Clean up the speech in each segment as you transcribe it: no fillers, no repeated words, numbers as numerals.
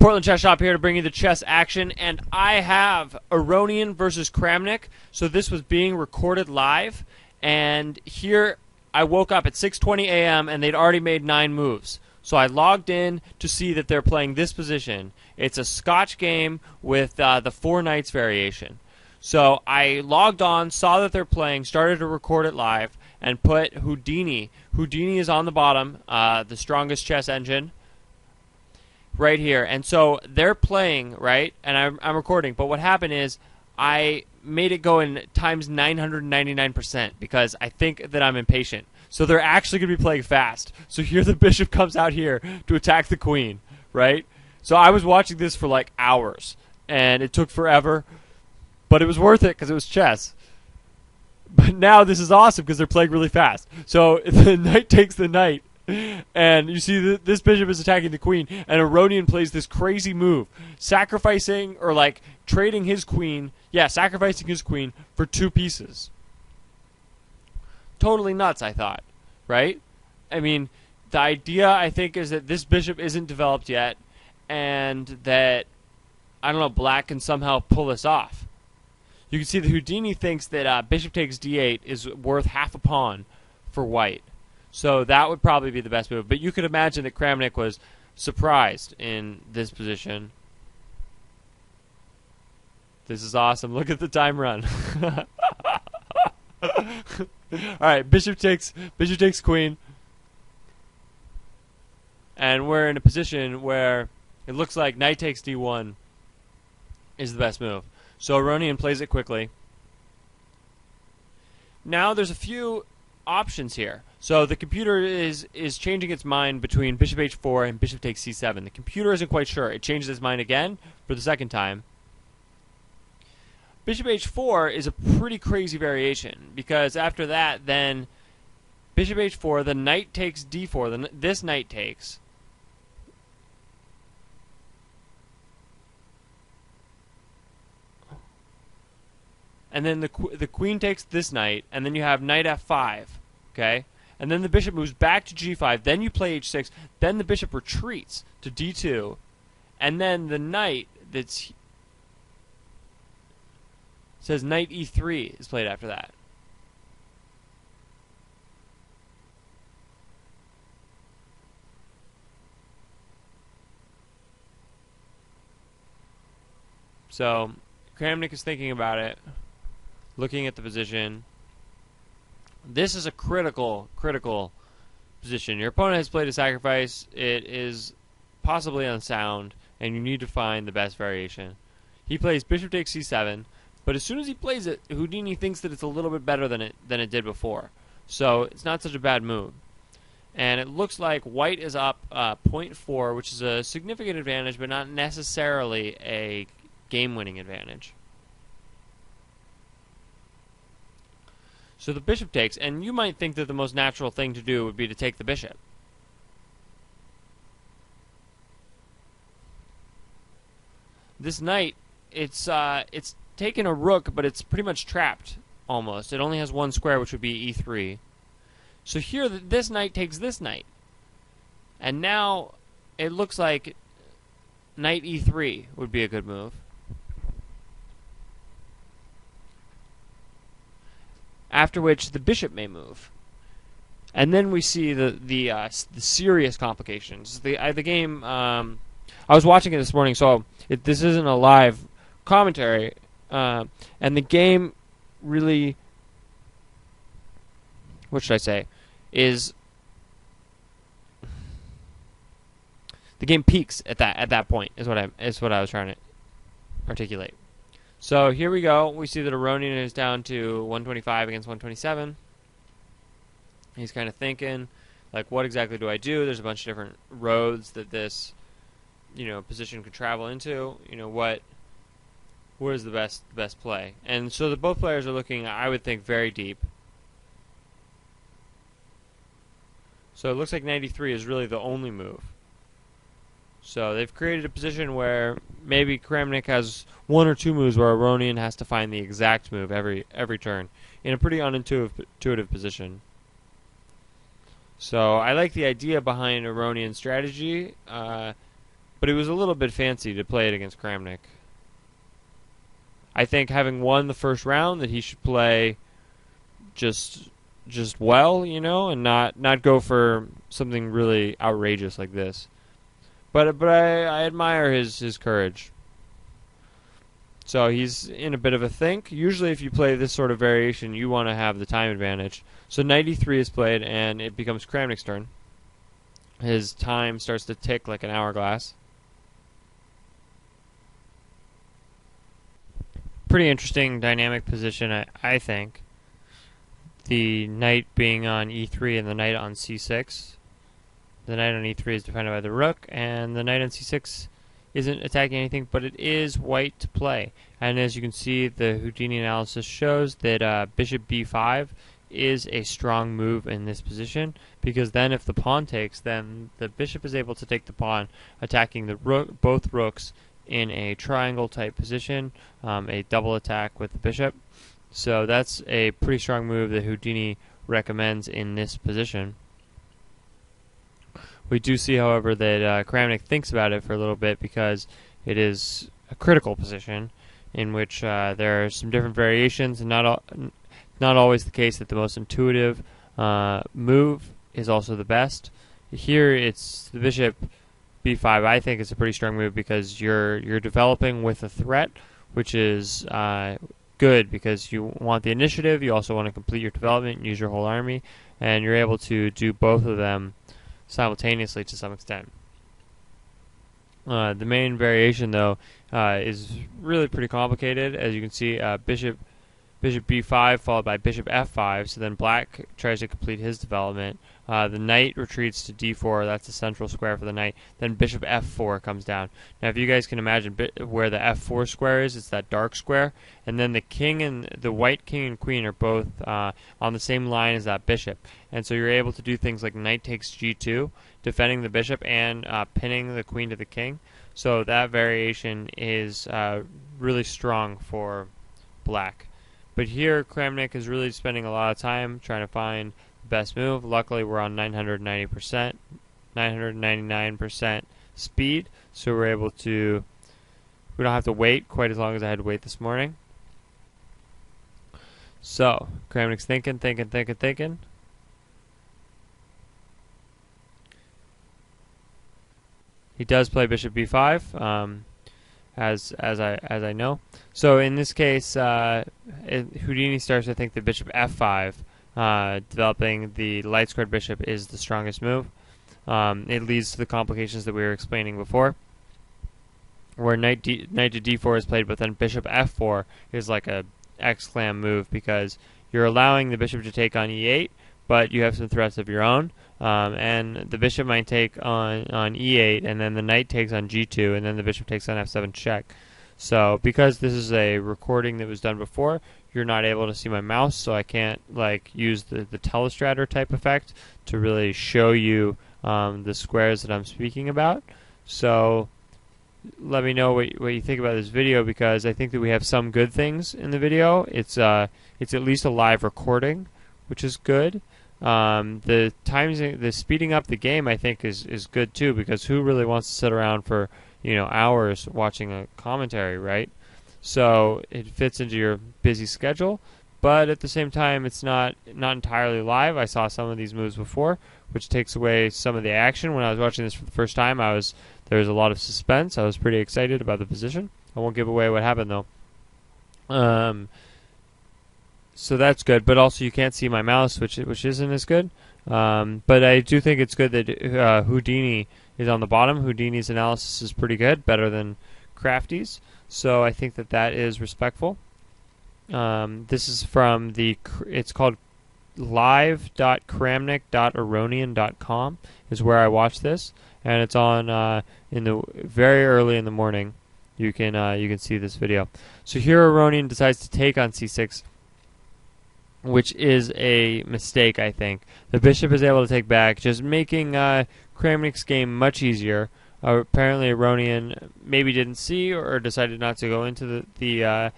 Portland Chess Shop here to bring you the chess action, and I have Aronian versus Kramnik. So this was being recorded live, and here I woke up at 6:20 a.m. and they'd already made 9 moves. So I logged in to see that they're playing this position. It's a Scotch game with the 4 knights variation. So I logged on, saw that they're playing, started to record it live, and put Houdini. Houdini is on the bottom, the strongest chess engine, right here. And so they're playing, right? And I'm recording. But what happened is I made it go in times 999% because I think that I'm impatient. So they're actually going to be playing fast. So here the bishop comes out here to attack the queen, right? So I was watching this for like hours, and it took forever. But it was worth it because it was chess. But now this is awesome because they're playing really fast. So the knight takes the knight, and you see this bishop is attacking the queen, and Aronian plays this crazy move, sacrificing or like trading his queen, sacrificing his queen for 2 pieces. Totally nuts, I thought, right? I mean, the idea, I think, is that this bishop isn't developed yet, and that, I don't know, black can somehow pull this off. You can see that Houdini thinks that bishop takes d8 is worth half a pawn for white. So that would probably be the best move. But you could imagine that Kramnik was surprised in this position. This is awesome. Look at the time run. Alright, bishop takes queen. And we're in a position where it looks like knight takes d1 is the best move. So Aronian plays it quickly. Now there's a few options here. So the computer is changing its mind between bishop h4 and bishop takes c7. The computer isn't quite sure. It changes its mind again for the second time. Bishop h4 is a pretty crazy variation because after that, then bishop h4, the knight takes d4. This knight takes. And then the queen takes this knight, and then you have knight f5, okay? And then the bishop moves back to g5, then you play h6, then the bishop retreats to d2, and then the knight that's says knight e3 is played after that. So Kramnik is thinking about it, looking at the position. This is a critical position. Your opponent has played a sacrifice. It is possibly unsound, and you need to find the best variation. He plays bishop takes c7, but as soon as he plays it, Houdini thinks that it's a little bit better than it did before. So it's not such a bad move. And it looks like white is up 0.4, which is a significant advantage, but not necessarily a game-winning advantage. So the bishop takes, and you might think that the most natural thing to do would be to take the bishop. This knight, it's taken a rook, but it's pretty much trapped, almost. It only has 1 square, which would be e3. So here, this knight takes this knight. And now, it looks like knight e3 would be a good move. After which the bishop may move, and then we see the serious complications. The game. I was watching it this morning, so this isn't a live commentary, and the game really. What should I say? Is the game peaks at that point? Is what I was trying to articulate. So here we go. We see that Aronian is down to 125 against 127. He's kind of thinking, like, what exactly do I do? There's a bunch of different roads that this, position could travel into. What is the best play? And so both players are looking, I would think, very deep. So it looks like 93 is really the only move. So they've created a position where maybe Kramnik has 1 or 2 moves where Aronian has to find the exact move every turn in a pretty unintuitive position. So I like the idea behind Aronian's strategy. but it was a little bit fancy to play it against Kramnik. I think having won the first round that he should play just well, you know, and not go for something really outrageous like this. But I admire his courage. So he's in a bit of a think. Usually if you play this sort of variation, you want to have the time advantage. So knight e3 is played, and it becomes Kramnik's turn. His time starts to tick like an hourglass. Pretty interesting dynamic position, I think. The knight being on e3 and the knight on c6. The knight on e3 is defended by the rook, and the knight on c6 isn't attacking anything, but it is white to play. And as you can see, the Houdini analysis shows that bishop b5 is a strong move in this position, because then if the pawn takes, then the bishop is able to take the pawn, attacking the both rooks in a triangle type position, a double attack with the bishop. So that's a pretty strong move that Houdini recommends in this position. We do see, however, that Kramnik thinks about it for a little bit, because it is a critical position in which there are some different variations, and not always the case that the most intuitive move is also the best. Here it's the bishop b5. I think is a pretty strong move, because you're developing with a threat, which is good because you want the initiative. You also want to complete your development and use your whole army, and you're able to do both of them simultaneously to some extent. The main variation, though, is really pretty complicated. As you can see, bishop b5 followed by bishop f5, so then black tries to complete his development. The knight retreats to d4, that's the central square for the knight. Then bishop f4 comes down. Now if you guys can imagine where the f4 square is, it's that dark square, and then the king and the white king and queen are both on the same line as that bishop. And so you're able to do things like knight takes g2, defending the bishop and pinning the queen to the king. So that variation is really strong for black. But here, Kramnik is really spending a lot of time trying to find the best move. Luckily, we're on 990%, 999% speed, so we don't have to wait quite as long as I had to wait this morning. So, Kramnik's thinking. He does play bishop b5. As I know. So in this case, Houdini starts to think that bishop f5, developing the light squared bishop, is the strongest move. It leads to the complications that we were explaining before, where knight to d4 is played, but then bishop f4 is like a exclam move, because you're allowing the bishop to take on e8, but you have some threats of your own. And the bishop might take on e8, and then the knight takes on g2, and then the bishop takes on f7 check. So because this is a recording that was done before, you're not able to see my mouse, so I can't use the telestrator type effect to really show you the squares that I'm speaking about. So let me know what you think about this video, because I think that we have some good things in the video. It's at least a live recording, which is good. The speeding up the game, I think, is good too, because who really wants to sit around for hours watching a commentary, right? So it fits into your busy schedule, but at the same time, it's not entirely live. I saw some of these moves before, which takes away some of the action. When I was watching this for the first time, there was a lot of suspense. I was pretty excited about the position. I won't give away what happened though. So that's good, but also you can't see my mouse, which isn't as good. But I do think it's good that Houdini is on the bottom. Houdini's analysis is pretty good, better than Crafty's. So I think that is respectful. This is from it's called live.kramnik.aronian.com is where I watched this, and it's on in the very early in the morning. You can see this video. So here Aronian decides to take on c6, which is a mistake, I think. The bishop is able to take back, just making Kramnik's game much easier. Apparently Aronian maybe didn't see or decided not to go into the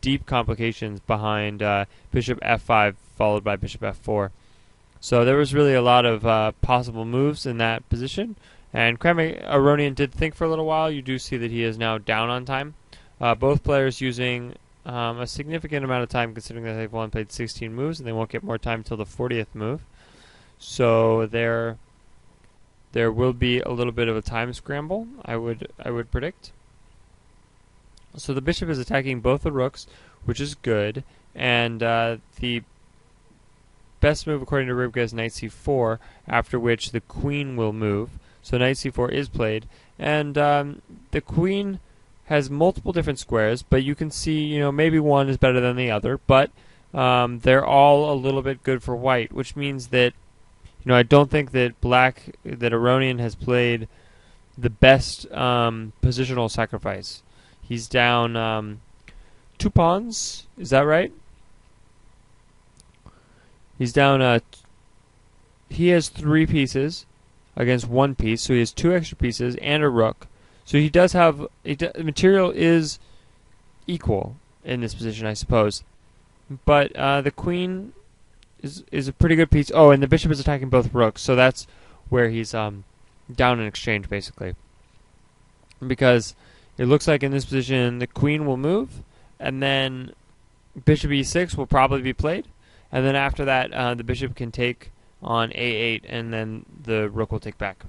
deep complications behind bishop f5 followed by bishop f4. So there was really a lot of possible moves in that position, And Aronian did think for a little while. You do see that he is now down on time. Both players using a significant amount of time, considering that they've only played 16 moves, and they won't get more time until the 40th move. So there will be a little bit of a time scramble, I would predict. So the bishop is attacking both the rooks, which is good, and the best move according to Rybka is knight c4, after which the queen will move. So knight c4 is played, and the queen has multiple different squares, but you can see, maybe one is better than the other, but they're all a little bit good for white, which means that, I don't think that Aronian has played the best positional sacrifice. He's down 2 pawns, is that right? He's down, he has 3 pieces against 1 piece, so he has 2 extra pieces and a rook. So he does have, material is equal in this position, I suppose. But the queen is a pretty good piece. Oh, and the bishop is attacking both rooks, so that's where he's down in exchange, basically. Because it looks like in this position the queen will move, and then bishop e6 will probably be played. And then after that, the bishop can take on a8, and then the rook will take back.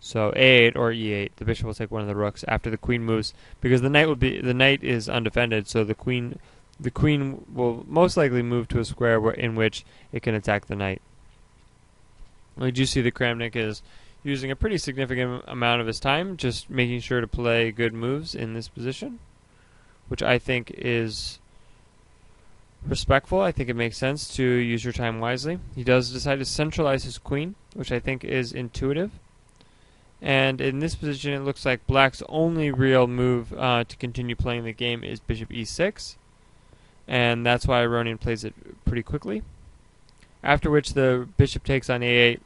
So a8 or e8, the bishop will take one of the rooks after the queen moves, because the knight is undefended, so the queen will most likely move to a square in which it can attack the knight. We do see that Kramnik is using a pretty significant amount of his time just making sure to play good moves in this position, which I think is respectful. I think it makes sense to use your time wisely. He does decide to centralize his queen, which I think is intuitive. And in this position, it looks like black's only real move to continue playing the game is bishop e6. And that's why Aronian plays it pretty quickly. After which the bishop takes on a8,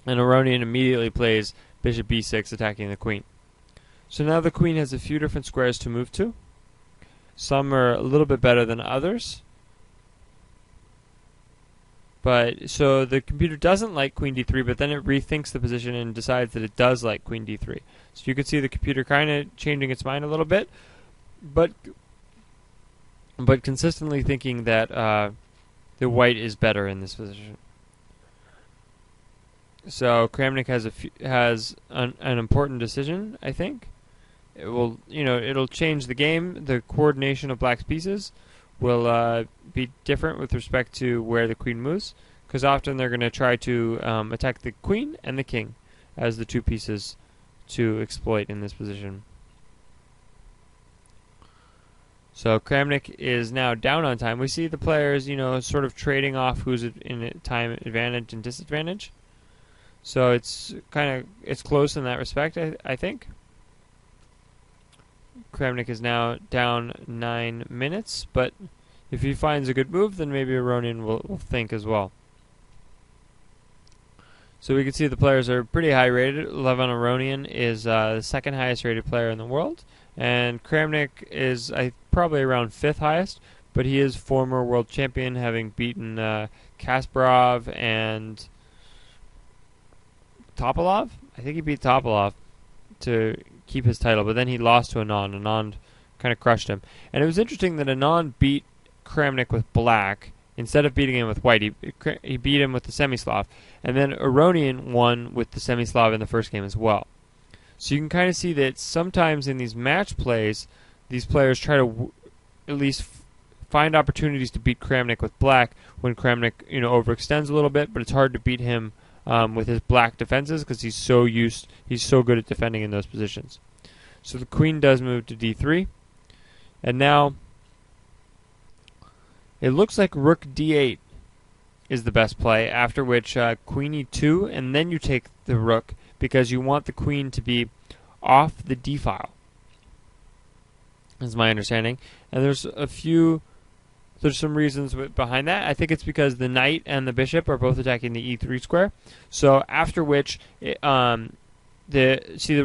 and Aronian immediately plays bishop b6, attacking the queen. So now the queen has a few different squares to move to. Some are a little bit better than others. But so the computer doesn't like queen d3, but then it rethinks the position and decides that it does like queen d3. So you can see the computer kind of changing its mind a little bit, but consistently thinking that the white is better in this position. So Kramnik has an important decision, I think. It will, it'll change the game. The coordination of black's pieces will be different with respect to where the queen moves, because often they're going to try to attack the queen and the king as the 2 pieces to exploit in this position. So Kramnik is now down on time. We see the players, sort of trading off who's in a time advantage and disadvantage. So it's close in that respect, I think. Kramnik is now down 9 minutes, but if he finds a good move, then maybe Aronian will think as well. So we can see the players are pretty high rated. Levon Aronian is the 2nd highest rated player in the world, and Kramnik is probably around 5th highest, but he is former world champion, having beaten Kasparov and Topalov. I think he beat Topalov to keep his title, but then he lost to Anand. Anand kind of crushed him. And it was interesting that Anand beat Kramnik with black instead of beating him with white. He beat him with the semi-Slav. And then Aronian won with the semi-Slav in the first game as well. So you can kind of see that sometimes in these match plays, these players try to at least find opportunities to beat Kramnik with black when Kramnik overextends a little bit, but it's hard to beat him with his black defenses because he's so good at defending in those positions. So the queen does move to d3, and now it looks like rook d8 is the best play, after which queen e2, and then you take the rook because you want the queen to be off the d file, is my understanding. And there's some reasons behind that. I think it's because the knight and the bishop are both attacking the e3 square. So after which, the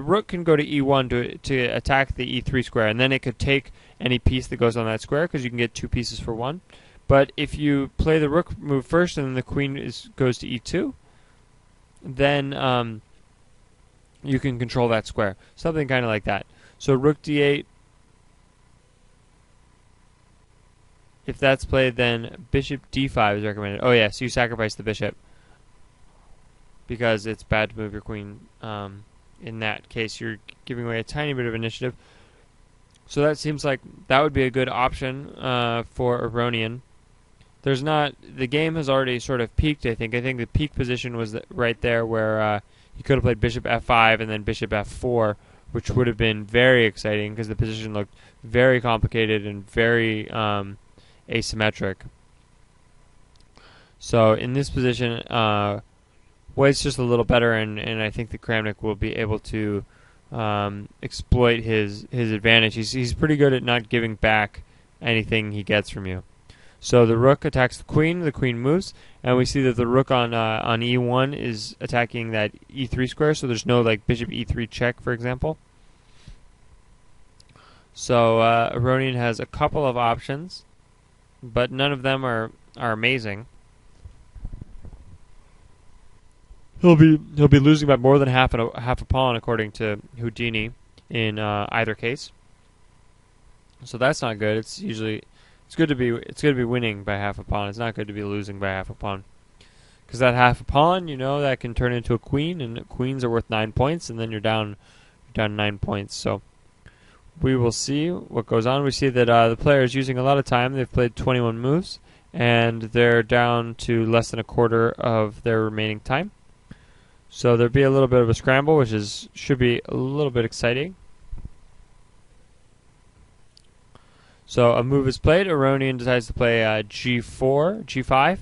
rook can go to e1 to attack the e3 square, and then it could take any piece that goes on that square because you can get 2 pieces for 1. But if you play the rook move first and then the queen goes to e2, then you can control that square. Something kind of like that. So rook d8. If that's played, then bishop d5 is recommended. Oh yeah, so you sacrifice the bishop because it's bad to move your queen. In that case, you're giving away a tiny bit of initiative. So that seems like that would be a good option for Aronian. There's not. The game has already sort of peaked. I think the peak position was right there where he could have played bishop f5 and then bishop f4, which would have been very exciting because the position looked very complicated and very asymmetric. So in this position, White's just a little better, and I think that Kramnik will be able to exploit his advantage. He's pretty good at not giving back anything he gets from you. So the rook attacks the queen moves, and we see that the rook on e1 is attacking that e3 square, so there's no like bishop e3 check, for example. So Aronian has a couple of options, but none of them are amazing. He'll be losing by more than half a pawn according to Houdini in either case. So that's not good. It's good to be winning by half a pawn. It's not good to be losing by half a pawn, because that half a pawn, that can turn into a queen, and queens are worth 9 points, and then you're down 9 points. So we will see what goes on. We see that the player is using a lot of time. They've played 21 moves, and they're down to less than a quarter of their remaining time. So there'll be a little bit of a scramble, which should be a little bit exciting. So a move is played. Aronian decides to play g4, g5.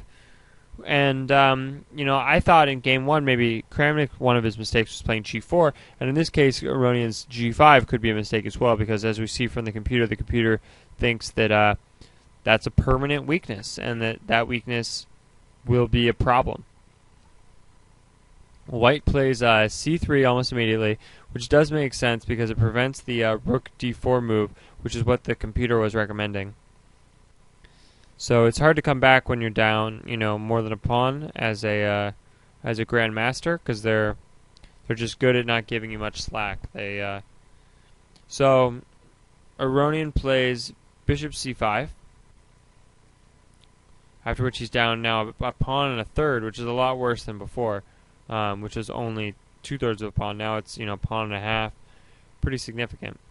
And, I thought in game one maybe Kramnik, one of his mistakes was playing g4. And in this case, Aronian's g5 could be a mistake as well, because as we see from the computer thinks that that's a permanent weakness, and that weakness will be a problem. White plays c3 almost immediately, which does make sense because it prevents the rook d4 move, which is what the computer was recommending. So it's hard to come back when you're down, more than a pawn as a grandmaster, because they're just good at not giving you much slack. So Aronian plays bishop c5, after which he's down now a pawn and a third, which is a lot worse than before. Which is only 2/3 of a pawn. Now it's pawn and a half, pretty significant.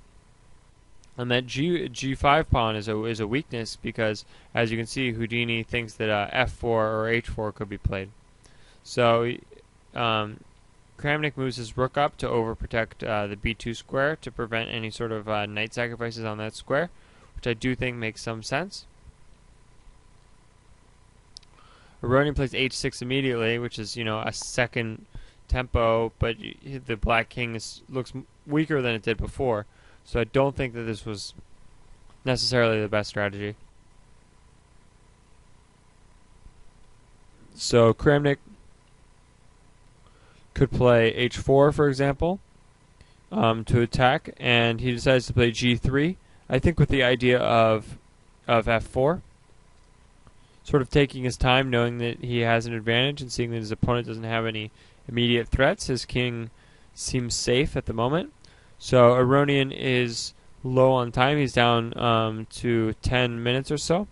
And that g5 pawn is a weakness because, as you can see, Houdini thinks that f4 or h4 could be played. So Kramnik moves his rook up to overprotect the b2 square to prevent any sort of knight sacrifices on that square, which I do think makes some sense. Aronian plays h6 immediately, which is, a second tempo, but the black king looks weaker than it did before. So I don't think that this was necessarily the best strategy. So Kramnik could play h4, for example, to attack, and he decides to play g3, I think with the idea of f4. Sort of taking his time, knowing that he has an advantage, and seeing that his opponent doesn't have any immediate threats. His king seems safe at the moment. So Aronian is low on time. He's down to 10 minutes or so,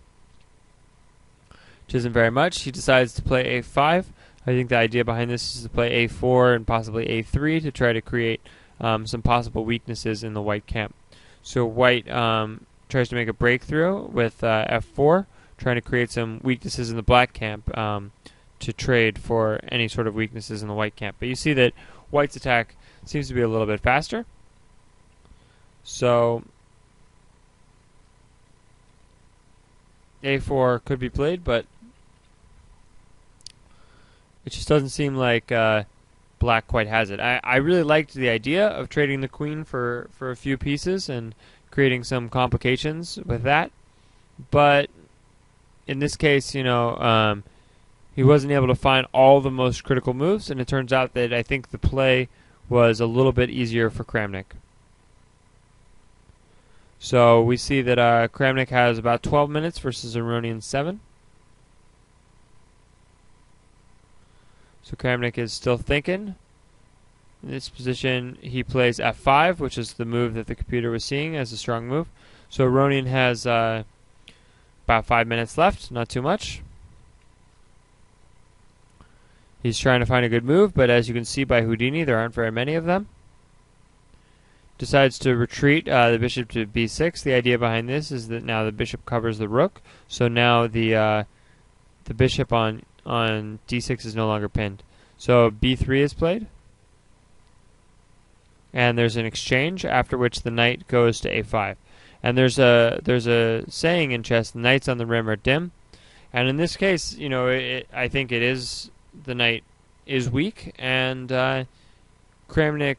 which isn't very much. He decides to play a5. I think the idea behind this is to play a4 and possibly a3 to try to create some possible weaknesses in the white camp. So White tries to make a breakthrough with f4, trying to create some weaknesses in the black camp to trade for any sort of weaknesses in the white camp. But you see that White's attack seems to be a little bit faster. So a4 could be played, but it just doesn't seem like black quite has it. I really liked the idea of trading the queen for a few pieces and creating some complications with that, but in this case, he wasn't able to find all the most critical moves, and it turns out that I think the play was a little bit easier for Kramnik. So we see that Kramnik has about 12 minutes versus Aronian 7. So Kramnik is still thinking, In this position, he plays f5, which is the move that the computer was seeing as a strong move. So Aronian has about 5 minutes left, not too much. He's trying to find a good move, but as you can see by Houdini, there aren't very many of them. Decides to retreat the bishop to b6. The idea behind this is that now the bishop covers the rook, so now the bishop on d6 is no longer pinned. So b3 is played, and there's an exchange, after which the knight goes to a5. And there's a saying in chess: the knights on the rim are dim, and in this case, you know, I think it is the knight is weak, and Kramnik,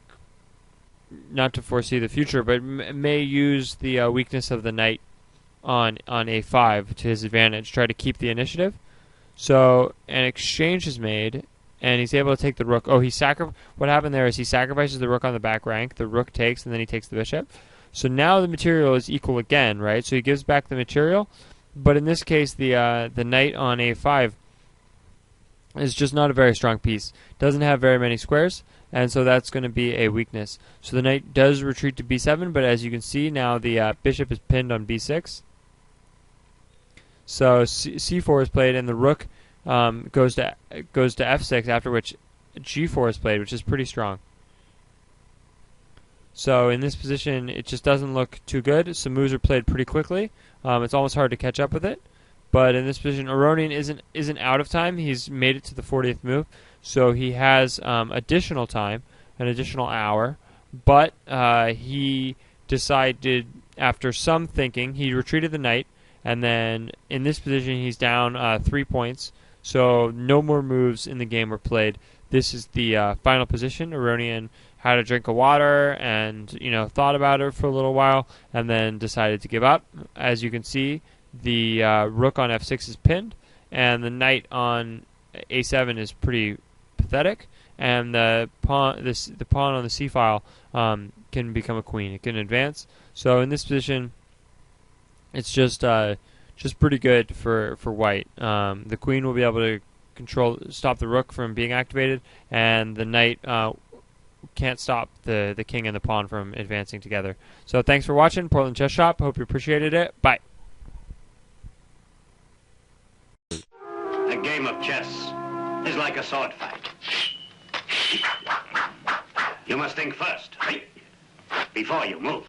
not to foresee the future, but may use the weakness of the knight on a5 to his advantage, try to keep the initiative. So an exchange is made, and he's able to take the rook. Oh, what happened there is he sacrifices the rook on the back rank, the rook takes, and then he takes the bishop. So now the material is equal again, right? So he gives back the material, but in this case, the knight on a5 is just not a very strong piece. Doesn't have very many squares, and so that's going to be a weakness. So the knight does retreat to b7, but as you can see now, the bishop is pinned on b6. So c4 is played, and the rook goes to f6, after which g4 is played, which is pretty strong. So in this position, it just doesn't look too good. Some moves are played pretty quickly. It's almost hard to catch up with it. But in this position, Aronian isn't out of time. He's made it to the 40th move, so he has additional time, an additional hour. But he decided, after some thinking, he retreated the knight, and then in this position, he's down 3 points. So no more moves in the game were played. This is the final position. Aronian had a drink of water and thought about it for a little while, and then decided to give up. As you can see, the rook on f6 is pinned, and the knight on a7 is pretty pathetic, and the pawn on the c file can become a queen. It can advance. So in this position, it's just pretty good for white. The queen will be able to stop the rook from being activated, and the knight can't stop the king and the pawn from advancing together. So thanks for watching, Portland Chess Shop. Hope you appreciated it. Bye. A game of chess is like a sword fight. You must think first, right? Before you move.